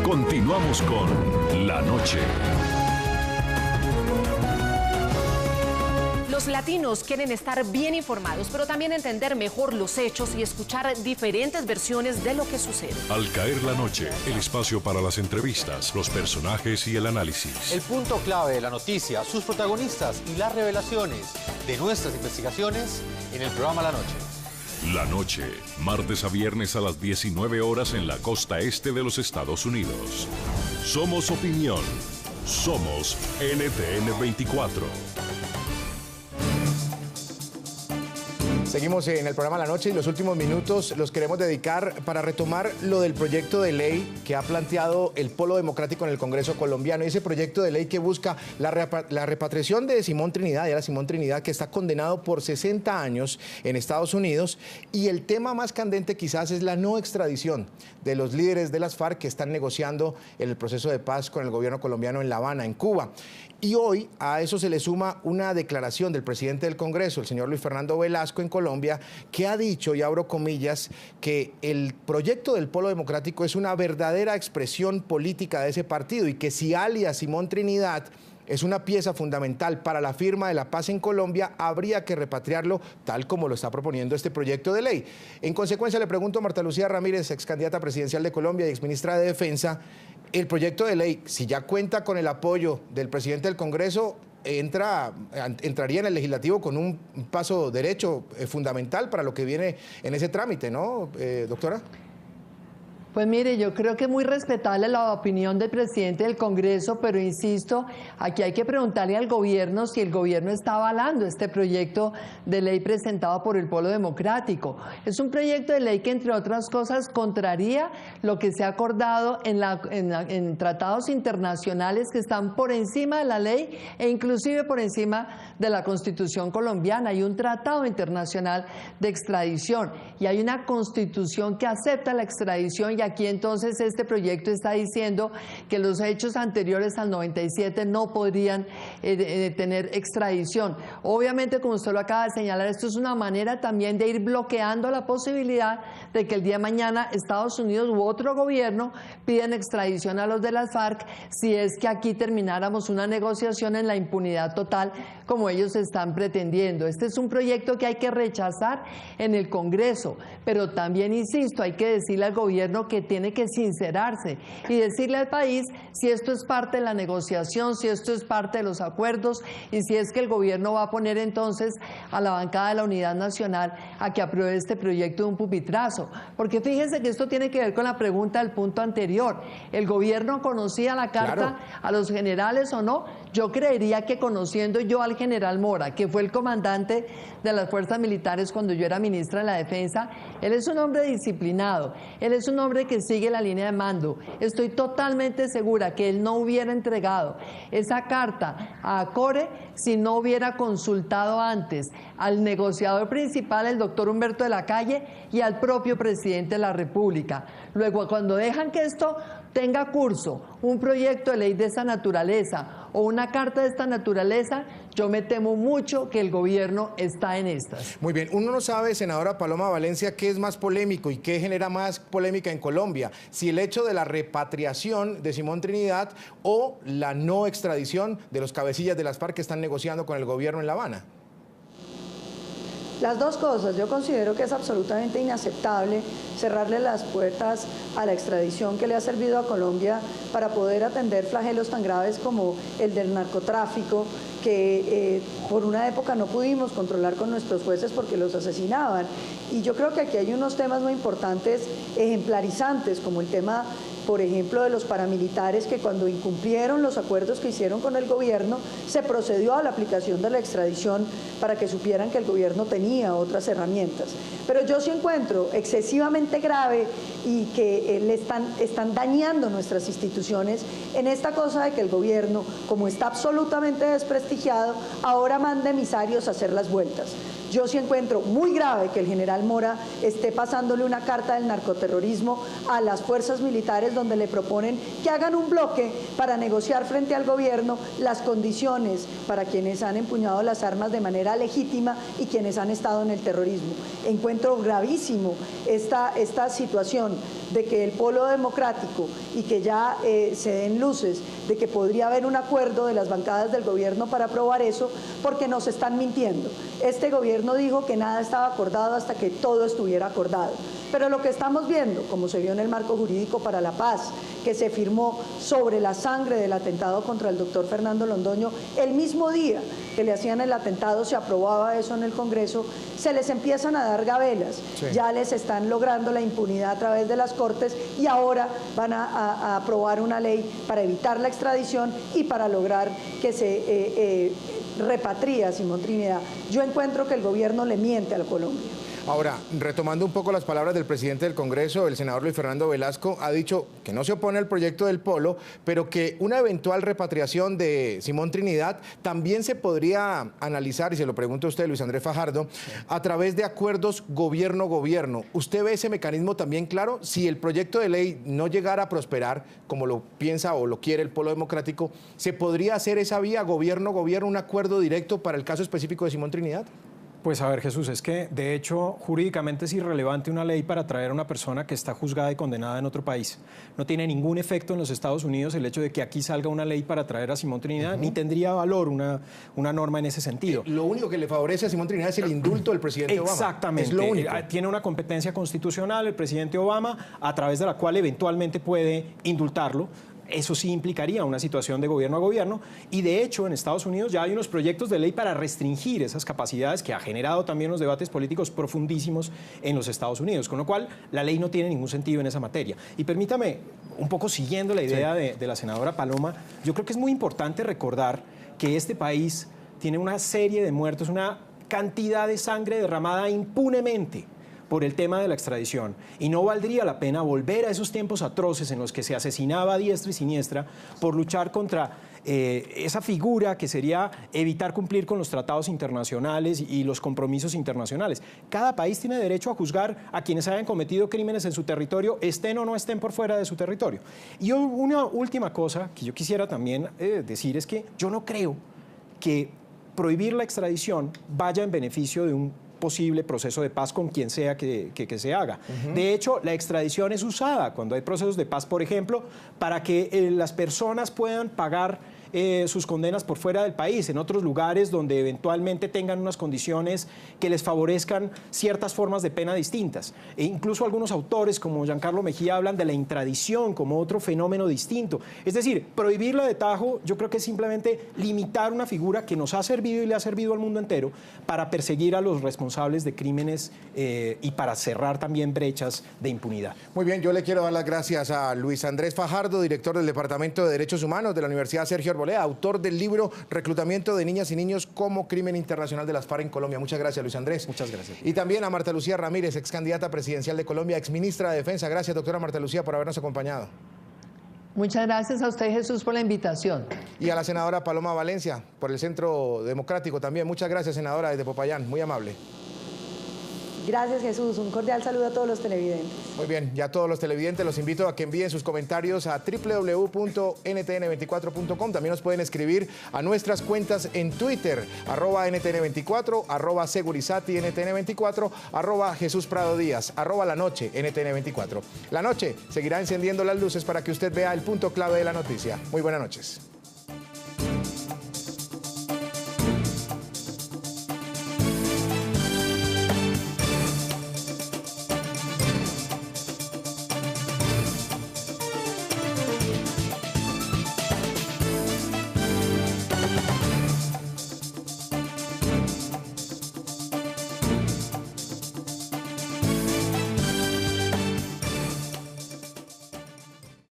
Continuamos con La Noche. Los latinos quieren estar bien informados, pero también entender mejor los hechos y escuchar diferentes versiones de lo que sucede. Al caer la noche, el espacio para las entrevistas, los personajes y el análisis. El punto clave de la noticia, sus protagonistas y las revelaciones de nuestras investigaciones en el programa La Noche. La Noche, martes a viernes a las 19 horas en la costa este de los Estados Unidos. Somos opinión. Somos NTN 24. Seguimos en el programa La Noche y los últimos minutos los queremos dedicar para retomar lo del proyecto de ley que ha planteado el Polo Democrático en el Congreso colombiano. Y ese proyecto de ley que busca la repatriación de Simón Trinidad, y era Simón Trinidad, que está condenado por 60 años en Estados Unidos. Y el tema más candente quizás es la no extradición de los líderes de las FARC que están negociando en el proceso de paz con el gobierno colombiano en La Habana, en Cuba. Y hoy a eso se le suma una declaración del presidente del Congreso, el señor Luis Fernando Velasco, en Colombia, que ha dicho, y abro comillas, que el proyecto del Polo Democrático es una verdadera expresión política de ese partido y que si alias Simón Trinidad es una pieza fundamental para la firma de la paz en Colombia, habría que repatriarlo tal como lo está proponiendo este proyecto de ley. En consecuencia, le pregunto a Marta Lucía Ramírez, ex candidata presidencial de Colombia y exministra de Defensa, el proyecto de ley, si ya cuenta con el apoyo del presidente del Congreso, entraría en el legislativo con un paso derecho fundamental para lo que viene en ese trámite, ¿no, doctora? Pues mire, yo creo que es muy respetable la opinión del presidente del Congreso, pero insisto, aquí hay que preguntarle al gobierno si el gobierno está avalando este proyecto de ley presentado por el Polo Democrático. Es un proyecto de ley que, entre otras cosas, contraría lo que se ha acordado en tratados internacionales que están por encima de la ley e inclusive por encima de la Constitución colombiana. Hay un tratado internacional de extradición y hay una Constitución que acepta la extradición, y aquí entonces este proyecto está diciendo que los hechos anteriores al 97 no podrían tener extradición. Obviamente, como usted lo acaba de señalar, esto es una manera también de ir bloqueando la posibilidad de que el día de mañana Estados Unidos u otro gobierno piden extradición a los de las FARC si es que aquí termináramos una negociación en la impunidad total como ellos están pretendiendo. Este es un proyecto que hay que rechazar en el Congreso, pero también, insisto, hay que decirle al gobierno que tiene que sincerarse y decirle al país si esto es parte de la negociación, si esto es parte de los acuerdos y si es que el gobierno va a poner entonces a la bancada de la Unidad Nacional a que apruebe este proyecto de un pupitrazo. Porque fíjense que esto tiene que ver con la pregunta del punto anterior. ¿El gobierno conocía la carta a los generales o no? Yo creería que, conociendo yo al general Mora, que fue el comandante de las fuerzas militares cuando yo era ministra de la Defensa, él es un hombre disciplinado, él es un hombre que sigue la línea de mando. Estoy totalmente segura que él no hubiera entregado esa carta a Core si no hubiera consultado antes al negociador principal, el doctor Humberto de la Calle, y al propio presidente de la República. Luego, cuando dejan que esto tenga curso, un proyecto de ley de esa naturaleza o una carta de esta naturaleza, yo me temo mucho que el gobierno está en estas. Muy bien, uno no sabe, senadora Paloma Valencia, qué es más polémico y qué genera más polémica en Colombia, si el hecho de la repatriación de Simón Trinidad o la no extradición de los cabecillas de las FARC que están negociando con el gobierno en La Habana. Las dos cosas. Yo considero que es absolutamente inaceptable cerrarle las puertas a la extradición que le ha servido a Colombia para poder atender flagelos tan graves como el del narcotráfico, que por una época no pudimos controlar con nuestros jueces porque los asesinaban. Y yo creo que aquí hay unos temas muy importantes, ejemplarizantes, como el tema, por ejemplo, de los paramilitares que, cuando incumplieron los acuerdos que hicieron con el gobierno, se procedió a la aplicación de la extradición para que supieran que el gobierno tenía otras herramientas. Pero yo sí encuentro excesivamente grave y que están dañando nuestras instituciones en esta cosa de que el gobierno, como está absolutamente desprestigiado, ahora manda emisarios a hacer las vueltas. Yo sí encuentro muy grave que el general Mora esté pasándole una carta del narcoterrorismo a las fuerzas militares donde le proponen que hagan un bloque para negociar frente al gobierno las condiciones para quienes han empuñado las armas de manera legítima y quienes han estado en el terrorismo. Encuentro gravísimo esta situación de que el polo democrático y que ya se den luces de que podría haber un acuerdo de las bancadas del gobierno para aprobar eso, porque nos están mintiendo. Este gobierno dijo que nada estaba acordado hasta que todo estuviera acordado. Pero lo que estamos viendo, como se vio en el marco jurídico para la paz, que se firmó sobre la sangre del atentado contra el doctor Fernando Londoño, el mismo día que le hacían el atentado se aprobaba eso en el Congreso, se les empiezan a dar gabelas, ya les están logrando la impunidad a través de las Cortes y ahora van a aprobar una ley para evitar la extradición y para lograr que se repatrie a Simón Trinidad. Yo encuentro que el gobierno le miente a Colombia. Ahora, retomando un poco las palabras del presidente del Congreso, el senador Luis Fernando Velasco, ha dicho que no se opone al proyecto del Polo, pero que una eventual repatriación de Simón Trinidad también se podría analizar, y se lo pregunto a usted, Luis Andrés Fajardo, a través de acuerdos gobierno-gobierno. ¿Usted ve ese mecanismo también claro? Si el proyecto de ley no llegara a prosperar, como lo piensa o lo quiere el Polo Democrático, ¿se podría hacer esa vía gobierno-gobierno, un acuerdo directo para el caso específico de Simón Trinidad? Pues a ver, Jesús, es que de hecho jurídicamente es irrelevante una ley para traer a una persona que está juzgada y condenada en otro país. No tiene ningún efecto en los Estados Unidos el hecho de que aquí salga una ley para traer a Simón Trinidad, ni tendría valor una norma en ese sentido. Lo único que le favorece a Simón Trinidad es el indulto del presidente Obama. Exactamente. Es lo único. Tiene una competencia constitucional el presidente Obama a través de la cual eventualmente puede indultarlo. Eso sí implicaría una situación de gobierno a gobierno y de hecho en Estados Unidos ya hay unos proyectos de ley para restringir esas capacidades que ha generado también unos debates políticos profundísimos en los Estados Unidos, con lo cual la ley no tiene ningún sentido en esa materia. Y permítame, un poco siguiendo la idea de la senadora Paloma, yo creo que es muy importante recordar que este país tiene una serie de muertos, una cantidad de sangre derramada impunemente por el tema de la extradición, y no valdría la pena volver a esos tiempos atroces en los que se asesinaba a diestra y siniestra por luchar contra esa figura que sería evitar cumplir con los tratados internacionales y los compromisos internacionales. Cada país tiene derecho a juzgar a quienes hayan cometido crímenes en su territorio, estén o no estén por fuera de su territorio. Y una última cosa que yo quisiera también decir es que yo no creo que prohibir la extradición vaya en beneficio de un posible proceso de paz con quien sea que se haga. De hecho, la extradición es usada cuando hay procesos de paz, por ejemplo, para que las personas puedan pagar sus condenas por fuera del país, en otros lugares donde eventualmente tengan unas condiciones que les favorezcan ciertas formas de pena distintas. E incluso algunos autores como Giancarlo Mejía hablan de la intradición como otro fenómeno distinto. Es decir, prohibirla de tajo yo creo que es simplemente limitar una figura que nos ha servido y le ha servido al mundo entero para perseguir a los responsables de crímenes y para cerrar también brechas de impunidad. Muy bien, yo le quiero dar las gracias a Luis Andrés Fajardo, director del Departamento de Derechos Humanos de la Universidad Sergio Arboleda, autor del libro Reclutamiento de Niñas y Niños como Crimen Internacional de las FARC en Colombia. Muchas gracias, Luis Andrés. Muchas gracias. Y también a Marta Lucía Ramírez, ex candidata presidencial de Colombia, ex ministra de Defensa. Gracias, doctora Marta Lucía, por habernos acompañado. Muchas gracias a usted, Jesús, por la invitación. Y a la senadora Paloma Valencia, por el Centro Democrático también. Muchas gracias, senadora, desde Popayán. Muy amable. Gracias, Jesús. Un cordial saludo a todos los televidentes. Muy bien, ya todos los televidentes los invito a que envíen sus comentarios a www.ntn24.com. También nos pueden escribir a nuestras cuentas en Twitter, @NTN24, @Segurizati NTN24, @Jesús Prado Díaz, @La Noche NTN24. La Noche seguirá encendiendo las luces para que usted vea el punto clave de la noticia. Muy buenas noches.